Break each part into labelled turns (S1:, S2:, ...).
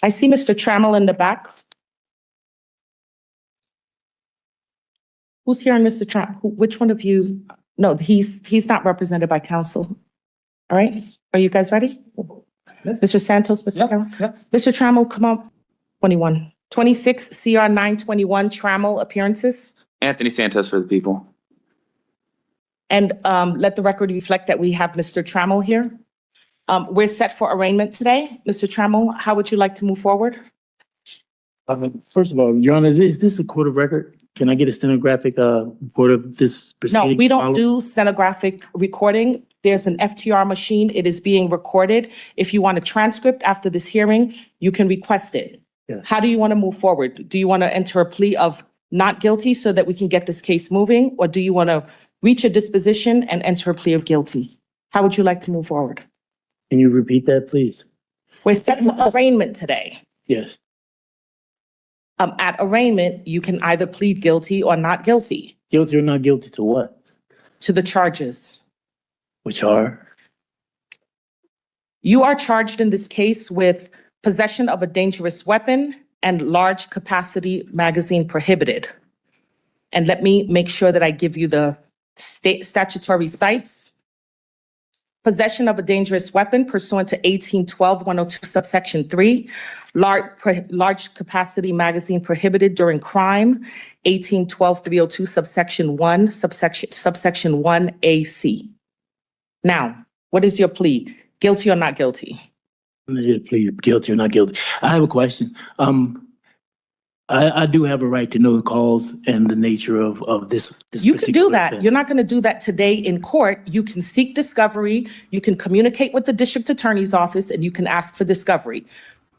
S1: I see Mr. Trammell in the back. Who's here on Mr. Trammell? Which one of you? No, he's not represented by counsel. All right, are you guys ready? Mr. Santos, Mr. Keller? Mr. Trammell, come on. 21. 26 CR 921 Trammell appearances.
S2: Anthony Santos for the people.
S1: And let the record reflect that we have Mr. Trammell here. We're set for arraignment today. Mr. Trammell, how would you like to move forward?
S3: First of all, Your Honor, is this a court of record? Can I get a stenographic report of this proceeding?
S1: No, we don't do stenographic recording. There's an FTR machine. It is being recorded. If you want a transcript after this hearing, you can request it.
S3: Yeah.
S1: How do you want to move forward? Do you want to enter a plea of not guilty so that we can get this case moving? Or do you want to reach a disposition and enter a plea of guilty? How would you like to move forward?
S3: Can you repeat that, please?
S1: We're set for arraignment today.
S3: Yes.
S1: At arraignment, you can either plead guilty or not guilty
S3: Guilty or not guilty to what?
S1: to the charges.
S3: Which are?
S1: You are charged in this case with possession of a dangerous weapon and large capacity magazine prohibited. And let me make sure that I give you the state statutory cites. Possession of a dangerous weapon pursuant to 1812-102 subsection 3, large capacity magazine prohibited during crime, 1812-302 subsection 1, subsection 1AC. Now, what is your plea? Guilty or not guilty?
S3: I'm going to plead guilty or not guilty. I have a question. I do have a right to know the cause and the nature of this.
S1: You can do
S3: particular
S1: that.
S3: offense.
S1: You're not going to do that today in court. You can seek discovery. You can communicate with the district attorney's office and you can ask for discovery.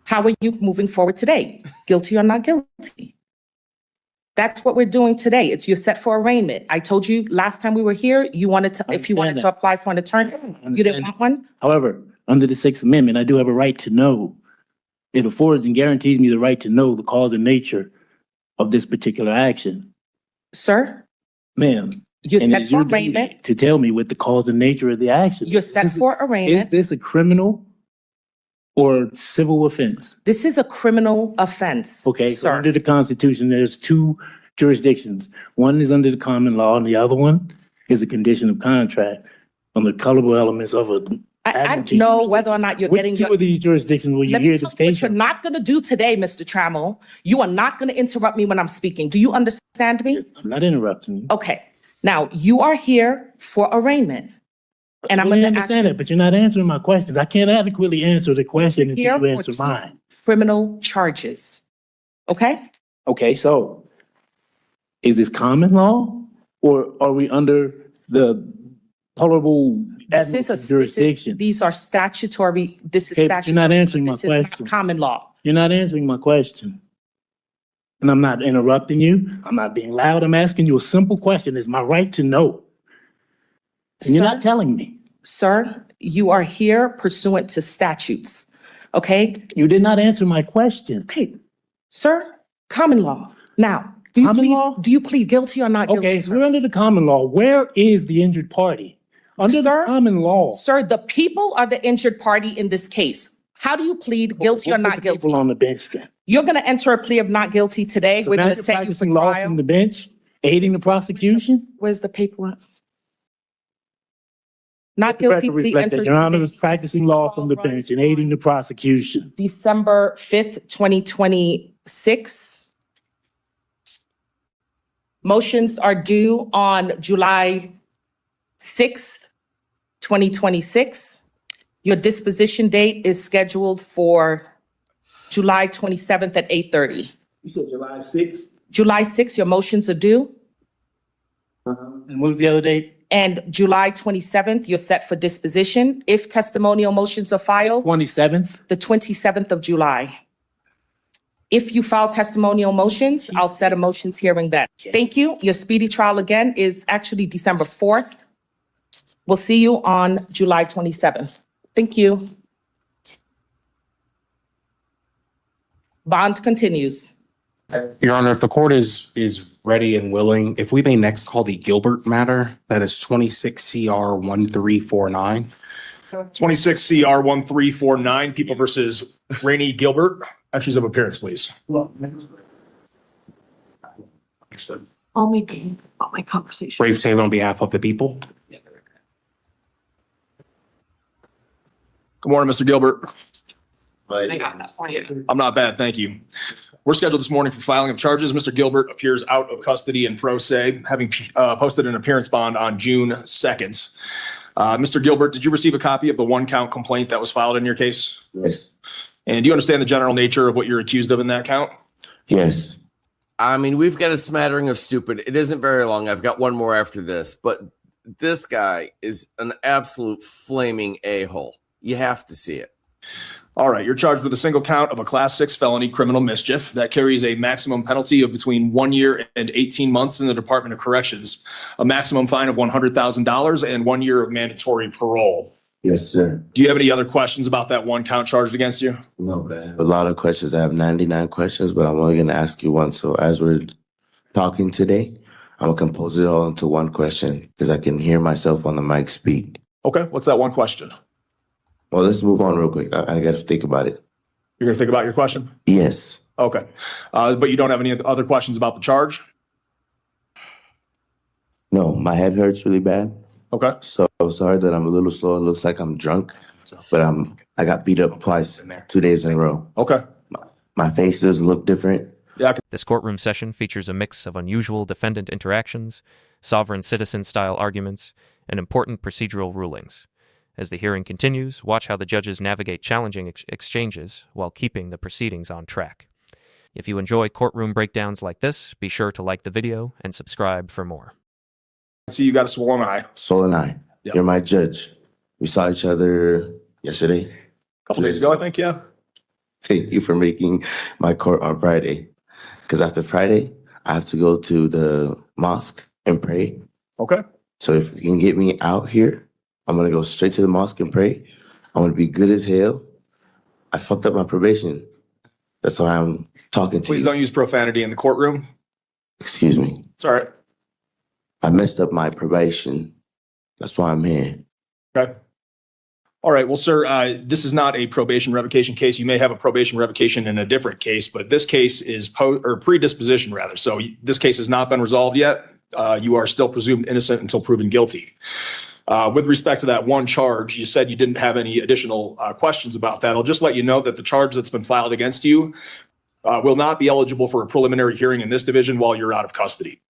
S1: How are you moving forward today? Guilty or not guilty? That's what we're doing today. You're set for arraignment. I told you last time we were here, you wanted to, if you wanted to apply for an attorney, you didn't want one?
S3: However, under the Sixth Amendment, I do have a right to know. It affords and guarantees me the right to know the cause and nature of this particular action.
S1: Sir,
S3: Ma'am.
S1: you're
S3: and it
S1: set
S3: is
S1: for
S3: your duty
S1: arraignment.
S3: to tell me what the cause and nature of the action.
S1: You're set for
S3: Is
S1: arraignment.
S3: this a criminal or civil offense?
S1: This is a criminal offense.
S3: Okay, so
S1: sir.
S3: under the Constitution, there's two jurisdictions. One is under the common law and the other one is a condition of contract on the colorable elements of a.
S1: I don't know whether or not you're getting
S3: Which
S1: your.
S3: two of these jurisdictions will you
S1: Let me
S3: hear
S1: tell
S3: this
S1: you what
S3: case?
S1: you're not going to do today, Mr. Trammell. You are not going to interrupt me when I'm speaking. Do you understand me?
S3: I'm not interrupting you.
S1: Okay. Now, you are here for arraignment. And I'm
S3: I
S1: going to ask
S3: understand
S1: you
S3: that, but you're not answering my questions. I can't adequately answer the question
S1: Here
S3: until you
S1: for
S3: answer
S1: two
S3: mine.
S1: criminal charges. Okay?
S3: Okay, so is this common law or are we under the tolerable jurisdiction?
S1: These are statutory, this is
S3: Okay, but
S1: statutory.
S3: you're not answering my
S1: This is not
S3: question.
S1: common law.
S3: You're not answering my question. And I'm not interrupting you. I'm not being loud. I'm asking you a simple question. It's my right to know. And you're not telling me.
S1: Sir, you are here pursuant to statutes. Okay?
S3: You did not answer my question.
S1: Okay. Sir, common law. Now, do you
S3: Common
S1: plead,
S3: law?
S1: do you plead guilty or not guilty?
S3: Okay, so
S1: sir?
S3: we're under the common law. Where is the injured party? Under the
S1: Sir?
S3: common law.
S1: Sir, the people are the injured party in this case. How do you plead guilty or
S3: We'll put
S1: not
S3: the
S1: guilty?
S3: people on the bench then.
S1: You're going to enter a plea of not guilty today.
S3: So
S1: We're
S3: now
S1: going to
S3: you're
S1: set you for
S3: practicing law
S1: trial.
S3: from the bench, aiding the prosecution?
S1: Where's the paperwork? Not
S3: The record
S1: guilty plea
S3: reflect that
S1: enters.
S3: Your Honor
S1: today.
S3: is practicing law from the bench and aiding the prosecution.
S1: December 5th, 2026. Motions are due on July 6th, 2026. Your disposition date is scheduled for July 27th at 8:30.
S3: You said July 6th?
S1: July 6th, your motions are due.
S3: And what was the other date?
S1: And July 27th, you're set for disposition. If testimonial motions are filed,
S3: 27th?
S1: the 27th of July. If you file testimonial motions, I'll set a motions hearing then. Thank you. Your speedy trial again is actually December 4th. We'll see you on July 27th. Thank you. Bond continues.
S4: Your Honor, if the court is ready and willing, if we may next call the Gilbert matter, that is 26 CR 1349.
S5: 26 CR 1349, People versus Rainey Gilbert. Entries of appearance, please.
S4: Understood.
S6: I'll make my conversation.
S4: Brave Taylor on behalf of the people.
S5: Good morning, Mr. Gilbert.
S6: I got that for you.
S5: I'm not bad, thank you. We're scheduled this morning for filing of charges. Mr. Gilbert appears out of custody in pro se, having posted an appearance bond on June 2nd. Mr. Gilbert, did you receive a copy of the one count complaint that was filed in your case?
S7: Yes.
S5: And do you understand the general nature of what you're accused of in that count?
S7: Yes.
S8: I mean, we've got a smattering of stupid. It isn't very long. I've got one more after this, but this guy is an absolute flaming a-hole. You have to see it.
S5: All right, you're charged with a single count of a class 6 felony criminal mischief that carries a maximum penalty of between 1 year and 18 months in the Department of Corrections, a maximum fine of $100,000 and 1 year of mandatory parole.
S7: Yes, sir.
S5: Do you have any other questions about that one count charged against you?
S7: No, but I have a lot of questions. I have 99 questions, but I'm only going to ask you one. So as we're talking today, I'm going to compose it all into one question because I can hear myself on the mic speak.
S5: Okay, what's that one question?
S7: Well, let's move on real quick. I got to think about it.
S5: You're gonna think about your question?
S7: Yes.
S5: Okay. But you don't have any other questions about the charge?
S7: No, my head hurts really bad.
S5: Okay.
S7: So sorry that I'm a little slow. It looks like I'm drunk, but I got beat up twice, 2 days in a row.
S5: Okay.
S7: My face doesn't look different.
S9: This courtroom session features a mix of unusual defendant interactions, sovereign citizen-style arguments, and important procedural rulings. As the hearing continues, watch how the judges navigate challenging exchanges while keeping the proceedings on track. If you enjoy courtroom breakdowns like this, be sure to like the video and subscribe for more.
S5: See, you got a swollen eye.
S7: Soul and I,
S5: Yep.
S7: you're my judge. We saw each other yesterday.
S5: A couple days ago, I think, yeah.
S7: Thank you for making my court on Friday. Because after Friday, I have to go to the mosque and pray.
S5: Okay.
S7: So if you can get me out here, I'm going to go straight to the mosque and pray. I'm going to be good as hell. I fucked up my probation. That's why I'm talking to
S5: Please
S7: you.
S5: don't use profanity in the courtroom.
S7: Excuse me.
S5: It's all right.
S7: I messed up my probation. That's why I'm here.
S5: Okay. All right. Well, sir, this is not a probation revocation case. You may have a probation revocation in a different case, but this case is predisposition rather. So this case has not been resolved yet. You are still presumed innocent until proven guilty. With respect to that one charge, you said you didn't have any additional questions about that. I'll just let you know that the charge that's been filed against you will not be eligible for a preliminary hearing in this division while you're out of custody.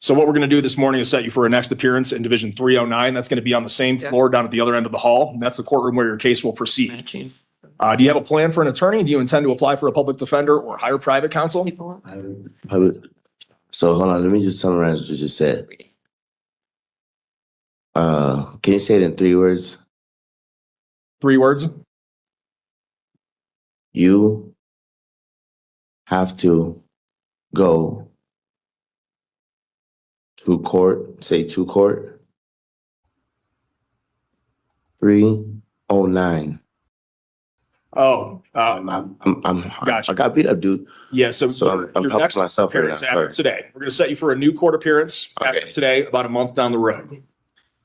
S5: So what we're going to do this morning is set you for a next appearance in Division 309. That's going to be on the same floor down at the other end of the hall. And that's the courtroom where your case will proceed. Do you have a plan for an attorney? Do you intend to apply for a public defender or hire private counsel?
S7: So hold on. Let me just summarize what you just said. Can you say it in 3 words?
S5: 3 words.
S7: You have to go to court, say to court. 309.
S5: Oh,
S7: I got beat up, dude.
S5: yeah. So,
S7: So I'm
S5: your
S7: helping
S5: next
S7: myself right
S5: appearance
S7: now.
S5: after
S7: Sorry.
S5: today, we're going to set you for a new court appearance after
S7: Okay.
S5: today, about a month down the road.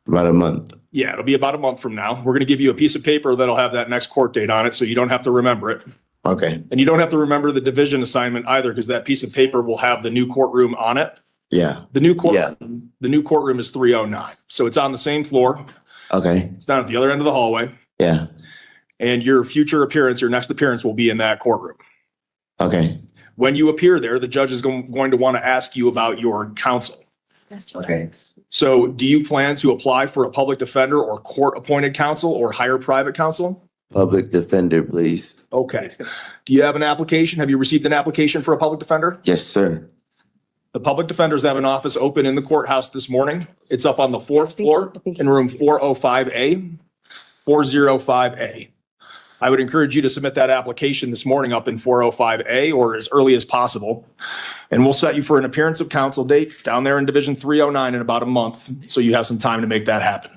S7: About a month.
S5: Yeah, it'll be about a month from now. We're going to give you a piece of paper that'll have that next court date on it, so you don't have to remember it.
S7: Okay.
S5: And you don't have to remember the division assignment either, because that piece of paper will have the new courtroom on it.
S7: Yeah.
S5: The new
S7: Yeah.
S5: courtroom is 309. So it's on the same floor.
S7: Okay.
S5: It's down at the other end of the hallway.
S7: Yeah.
S5: And your future appearance, your next appearance will be in that courtroom.
S7: Okay.
S5: When you appear there, the judge is going to want to ask you about your counsel.
S7: Okay.
S5: So do you plan to apply for a public defender or court-appointed counsel or hire private counsel?
S7: Public defender, please.
S5: Okay. Do you have an application? Have you received an application for a public defender?
S7: Yes, sir.
S5: The public defenders have an office open in the courthouse this morning. It's up on the 4th floor in room 405A, 405A. I would encourage you to submit that application this morning up in 405A or as early as possible. And we'll set you for an appearance of counsel date down there in Division 309 in about a month. So you have some time to make that happen.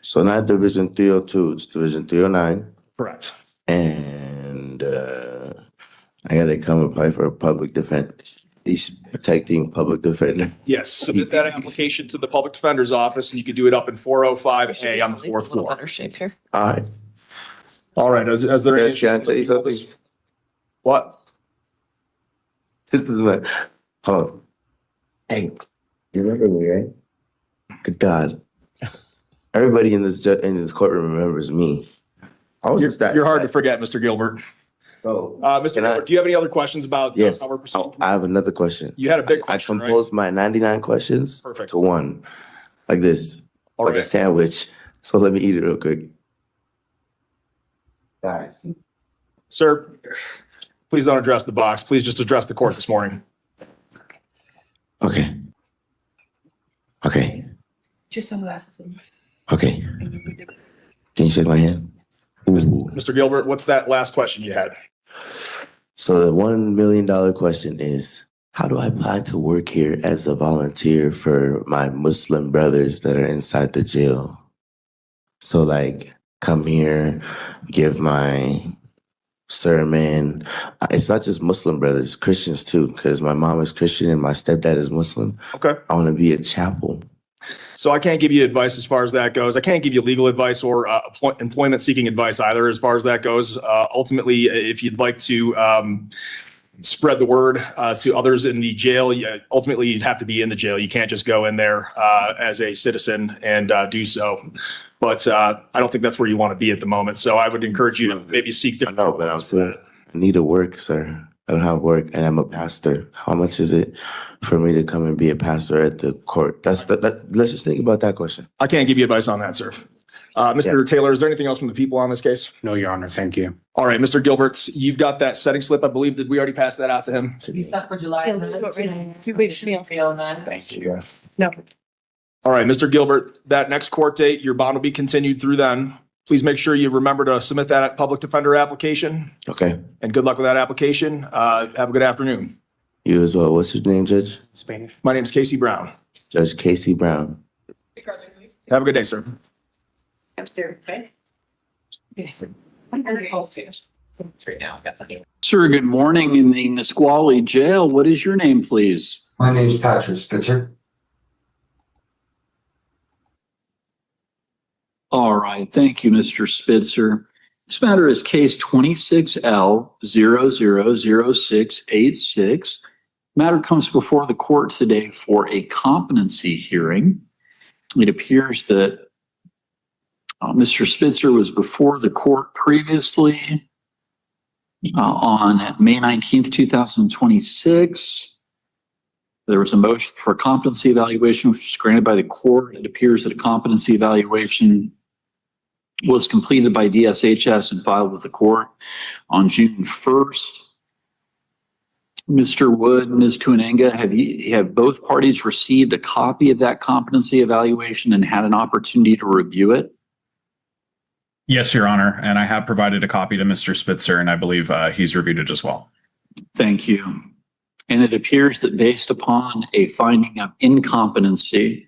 S7: So not Division 302, it's Division 309.
S5: Correct.
S7: And I gotta come apply for a public defender. He's protecting public defender.
S5: Yes, submit that application to the public defender's office and you can do it up in 405A on the 4th floor.
S6: Better shape here.
S7: All right.
S5: All right, is there any?
S7: Can I tell you something?
S5: What?
S7: This is what. Hold on. Hey, you remember me, right? Good God. Everybody in this courtroom remembers me. I was just that.
S5: You're hard to forget, Mr. Gilbert.
S7: Oh,
S5: Mr. Gilbert, do you have any other questions about
S7: yes.
S5: how we're proceeding?
S7: I have another question.
S5: You had a big
S7: I
S5: question, right?
S7: composed my 99 questions
S5: Perfect.
S7: to one, like this,
S5: All
S7: like a
S5: right.
S7: sandwich. So let me eat it real quick. Guys.
S5: Sir, please don't address the box. Please just address the court this morning.
S7: Okay. Okay.
S1: Put your sunglasses on.
S7: Okay. Can you shake my hand? Ooh.
S5: Mr. Gilbert, what's that last question you had?
S7: So the $1 million question is, how do I apply to work here as a volunteer for my Muslim brothers that are inside the jail? So like, come here, give my sermon. It's not just Muslim brothers, Christians too, because my mom is Christian and my stepdad is Muslim.
S5: Okay.
S7: I want to be a chapel.
S5: So I can't give you advice as far as that goes. I can't give you legal advice or employment seeking advice either as far as that goes. Ultimately, if you'd like to spread the word to others in the jail, ultimately you'd have to be in the jail. You can't just go in there as a citizen and do so. But I don't think that's where you want to be at the moment. So I would encourage you to maybe seek different.
S7: No, but I'm saying I need to work, sir. I don't have work and I'm a pastor. How much is it for me to come and be a pastor at the court? Let's just think about that question.
S5: I can't give you advice on that, sir. Mr. Taylor, is there anything else from the people on this case?
S4: No, Your Honor. Thank you.
S5: All right, Mr. Gilbert, you've got that setting slip. I believe, did we already pass that out to him?
S1: He's set for July.
S6: Thank you.
S1: No.
S5: All right, Mr. Gilbert, that next court date, your bond will be continued through then. Please make sure you remember to submit that public defender application,
S7: Okay.
S5: and good luck with that application. Have a good afternoon.
S7: You as well. What's your name, Judge?
S4: Spanish.
S5: My name is Casey Brown.
S7: Judge Casey Brown.
S5: Have a good day, sir.
S10: Sir, good morning in the Nisqually Jail. What is your name, please?
S11: My name's Patrick Spitzer.
S10: All right. Thank you, Mr. Spitzer. This matter is case 26L000686. Matter comes before the court today for a competency hearing. It appears that Mr. Spitzer was before the court previously on May 19th, 2026. There was a motion for a competency evaluation, which was granted by the court. It appears that a competency evaluation was completed by DSHS and filed with the court on June 1st. Mr. Wood, Ms. Tuanenga, have both parties received a copy of that competency evaluation and had an opportunity to review it?
S12: Yes, Your Honor, and I have provided a copy to Mr. Spitzer, and I believe he's reviewed it as well.
S10: Thank you. And it appears that based upon a finding of incompetency,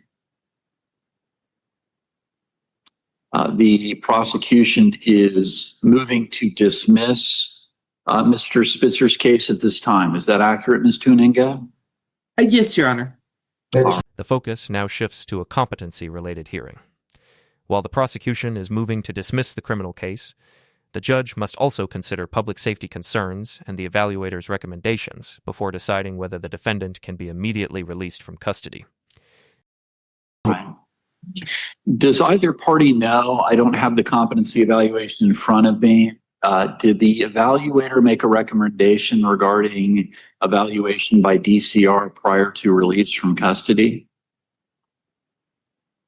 S10: the prosecution is moving to dismiss Mr. Spitzer's case at this time. Is that accurate, Ms. Tuanenga?
S13: Yes, Your Honor.
S9: The focus now shifts to a competency-related hearing. While the prosecution is moving to dismiss the criminal case, the judge must also consider public safety concerns and the evaluator's recommendations before deciding whether the defendant can be immediately released from custody.
S10: Right. Does either party know? I don't have the competency evaluation in front of me. Did the evaluator make a recommendation regarding evaluation by DCR prior to release from custody?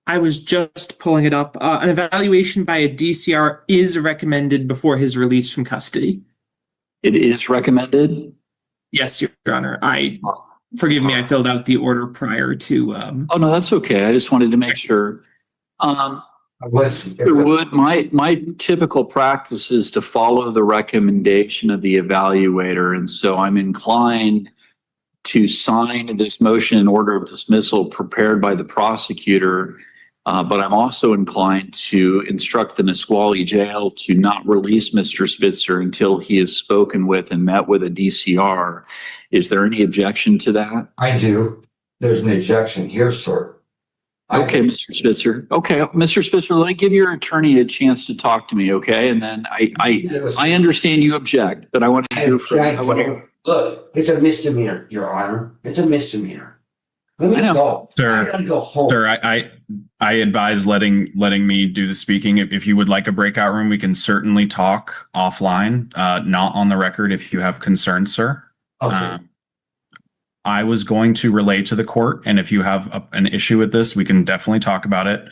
S13: I was just pulling it up. An evaluation by a DCR is recommended before his release from custody.
S10: It is recommended?
S13: Yes, Your Honor. Forgive me, I filled out the order prior to.
S10: Oh, no, that's okay. I just wanted to make sure. Mr. Wood, my typical practice is to follow the recommendation of the evaluator, and so I'm inclined to sign this motion in order of dismissal prepared by the prosecutor, but I'm also inclined to instruct the Nisqually Jail to not release Mr. Spitzer until he is spoken with and met with a DCR. Is there any objection to that?
S11: I do. There's an objection here, sir.
S10: Okay, Mr. Spitzer. Okay, Mr. Spitzer, let me give your attorney a chance to talk to me, okay? And then I understand you object, but I want to hear from you.
S11: Look, it's a misdemeanor, Your Honor. It's a misdemeanor. Let me
S10: I know.
S11: go.
S12: Sir,
S11: I gotta go home.
S12: Sir, I advise letting me do the speaking. If you would like a breakout room, we can certainly talk offline, not on the record if you have concerns, sir.
S11: Okay.
S12: I was going to relay to the court, and if you have an issue with this, we can definitely talk about it.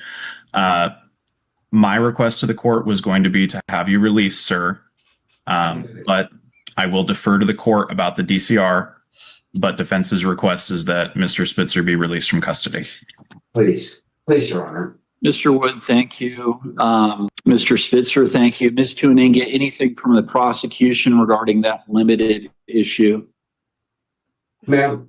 S12: My request to the court was going to be to have you released, sir. But I will defer to the court about the DCR, but defense's request is that Mr. Spitzer be released from custody.
S11: Please, Your Honor.
S10: Mr. Wood, thank you. Mr. Spitzer, thank you. Ms. Tuaninga, anything from the prosecution regarding that limited issue?
S11: Ma'am.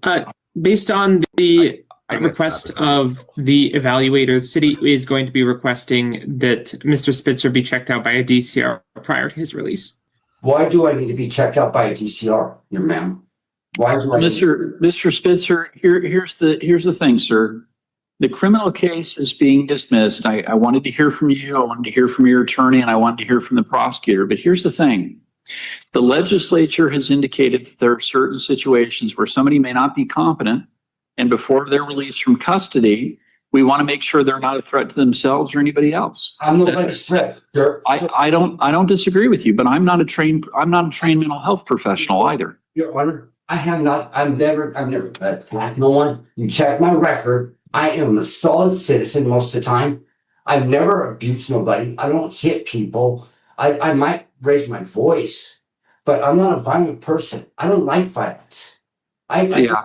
S13: Based on the request of the evaluator, the city is going to be requesting that Mr. Spitzer be checked out by a DCR prior to his release.
S11: Why do I need to be checked out by a DCR, your ma'am? Why do I?
S10: Mr. Spitzer, here's the thing, sir. The criminal case is being dismissed. I wanted to hear from you. I wanted to hear from your attorney, and I wanted to hear from the prosecutor. But here's the thing. The legislature has indicated that there are certain situations where somebody may not be competent, and before they're released from custody, we want to make sure they're not a threat to themselves or anybody else.
S11: I'm nobody's threat.
S10: I don't disagree with you, but I'm not a trained mental health professional either.
S11: Your Honor, I've never attacked no one. You check my record. I am a solid citizen most of the time. I've never abused nobody. I don't hit people. I might raise my voice, but I'm not a violent person. I don't like violence.
S10: Yeah.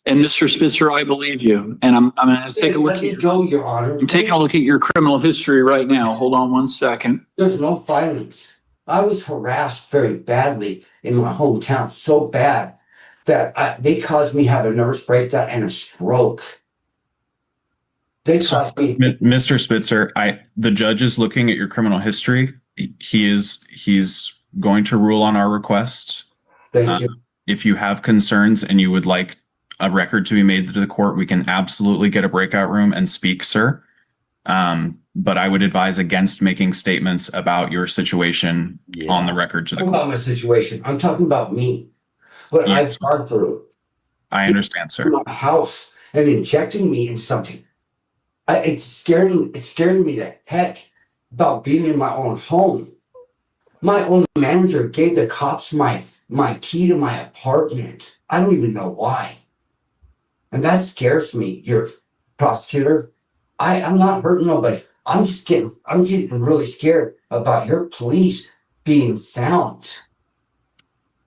S10: And Mr. Spitzer, I believe you. And I'm going to take a look.
S11: Let me go, Your Honor.
S10: I'm taking a look at your criminal history right now. Hold on one second.
S11: There's no violence. I was harassed very badly in my hometown, so bad that they caused me to have a nervous breakdown and a stroke. They caused me.
S12: Mr. Spitzer, the judge is looking at your criminal history. He's going to rule on our request.
S11: Thank you.
S12: If you have concerns and you would like a record to be made to the court, we can absolutely get a breakout room and speak, sir. But I would advise against making statements about your situation on the record to the court.
S11: About my situation. I'm talking about me. What I've gone through.
S12: I understand, sir.
S11: My house and injecting me in something. It's scaring me to heck about being in my own home. My own manager gave the cops my key to my apartment. I don't even know why. And that scares me, your prosecutor. I'm not hurting nobody. I'm getting really scared about your police being sound.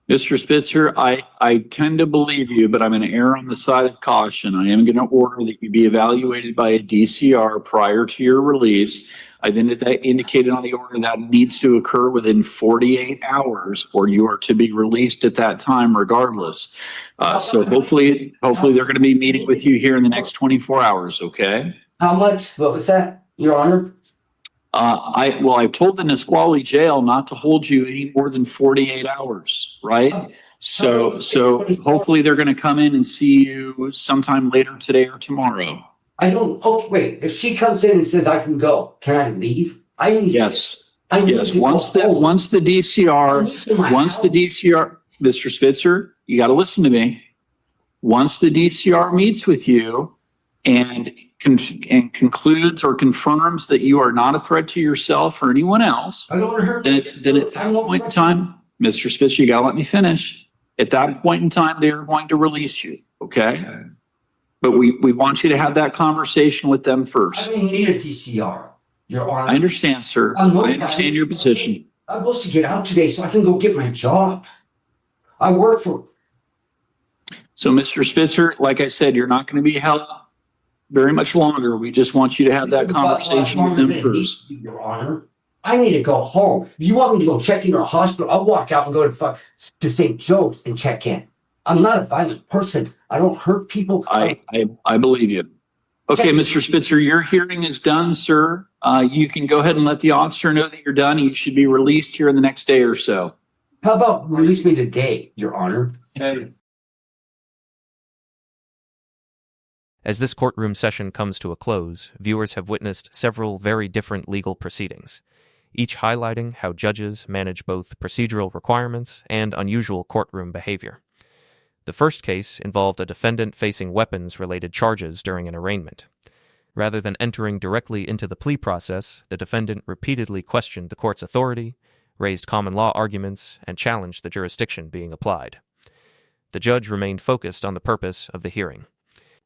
S10: Mr. Spitzer, I tend to believe you, but I'm going to err on the side of caution. I am going to order that you be evaluated by a DCR prior to your release. I've indicated on the order that needs to occur within 48 hours, or you are to be released at that time regardless. So hopefully they're going to be meeting with you here in the next 24 hours, okay?
S11: How much? What was that, Your Honor?
S10: I've told the Nisqually jail not to hold you any more than 48 hours, right? So hopefully they're going to come in and see you sometime later today or tomorrow.
S11: Wait, if she comes in and says I can go, can I leave?
S10: Yes. Once the DCR, Mr. Spitzer, you got to listen to me. Once the DCR meets with you and concludes or confirms that you are not a threat to yourself or anyone else,
S11: I don't want to hurt
S10: then at that point in time, Mr. Spitzer, you got to let me finish. At that point in time, they're going to release you, okay? But we want you to have that conversation with them first.
S11: I don't need a DCR, Your Honor.
S10: I understand, sir. I understand your position.
S11: I'm supposed to get out today so I can go get my job. I work for.
S10: So, Mr. Spitzer, like I said, you're not going to be held very much longer. We just want you to have that conversation with them first.
S11: Your Honor, I need to go home. If you want me to go check into a hospital, I'll walk out and go to St. Joe's and check in. I'm not a violent person. I don't hurt people.
S10: I believe you. Okay, Mr. Spitzer, your hearing is done, sir. You can go ahead and let the officer know that you're done. You should be released here in the next day or so.
S11: How about release me today, Your Honor?
S10: Okay.
S9: As this courtroom session comes to a close, viewers have witnessed several very different legal proceedings, each highlighting how judges manage both procedural requirements and unusual courtroom behavior. The first case involved a defendant facing weapons-related charges during an arraignment. Rather than entering directly into the plea process, the defendant repeatedly questioned the court's authority, raised common law arguments, and challenged the jurisdiction being applied. The judge remained focused on the purpose of the hearing,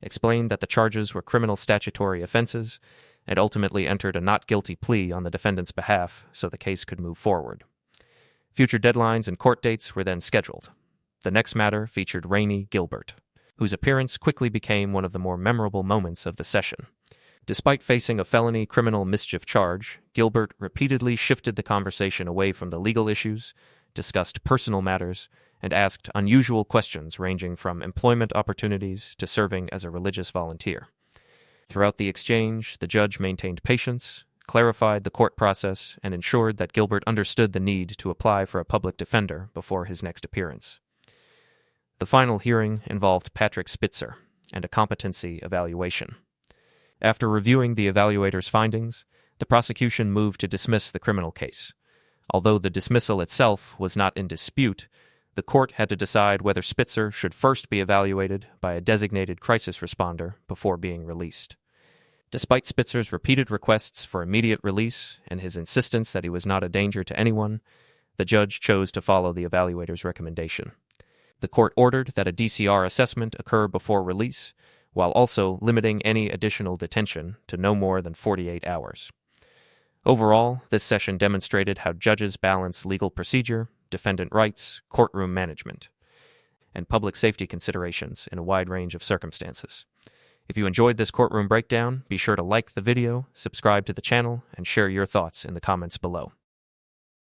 S9: explained that the charges were criminal statutory offenses, and ultimately entered a not guilty plea on the defendant's behalf so the case could move forward. Future deadlines and court dates were then scheduled. The next matter featured Rainey Gilbert, whose appearance quickly became one of the more memorable moments of the session. Despite facing a felony criminal mischief charge, Gilbert repeatedly shifted the conversation away from the legal issues, discussed personal matters, and asked unusual questions ranging from employment opportunities to serving as a religious volunteer. Throughout the exchange, the judge maintained patience, clarified the court process, and ensured that Gilbert understood the need to apply for a public defender before his next appearance. The final hearing involved Patrick Spitzer and a competency evaluation. After reviewing the evaluator's findings, the prosecution moved to dismiss the criminal case. Although the dismissal itself was not in dispute, the court had to decide whether Spitzer should first be evaluated by a designated crisis responder before being released. Despite Spitzer's repeated requests for immediate release and his insistence that he was not a danger to anyone, the judge chose to follow the evaluator's recommendation. The court ordered that a DCR assessment occur before release, while also limiting any additional detention to no more than 48 hours. Overall, this session demonstrated how judges balance legal procedure, defendant rights, courtroom management, and public safety considerations in a wide range of circumstances. If you enjoyed this courtroom breakdown, be sure to like the video, subscribe to the channel, and share your thoughts in the comments below.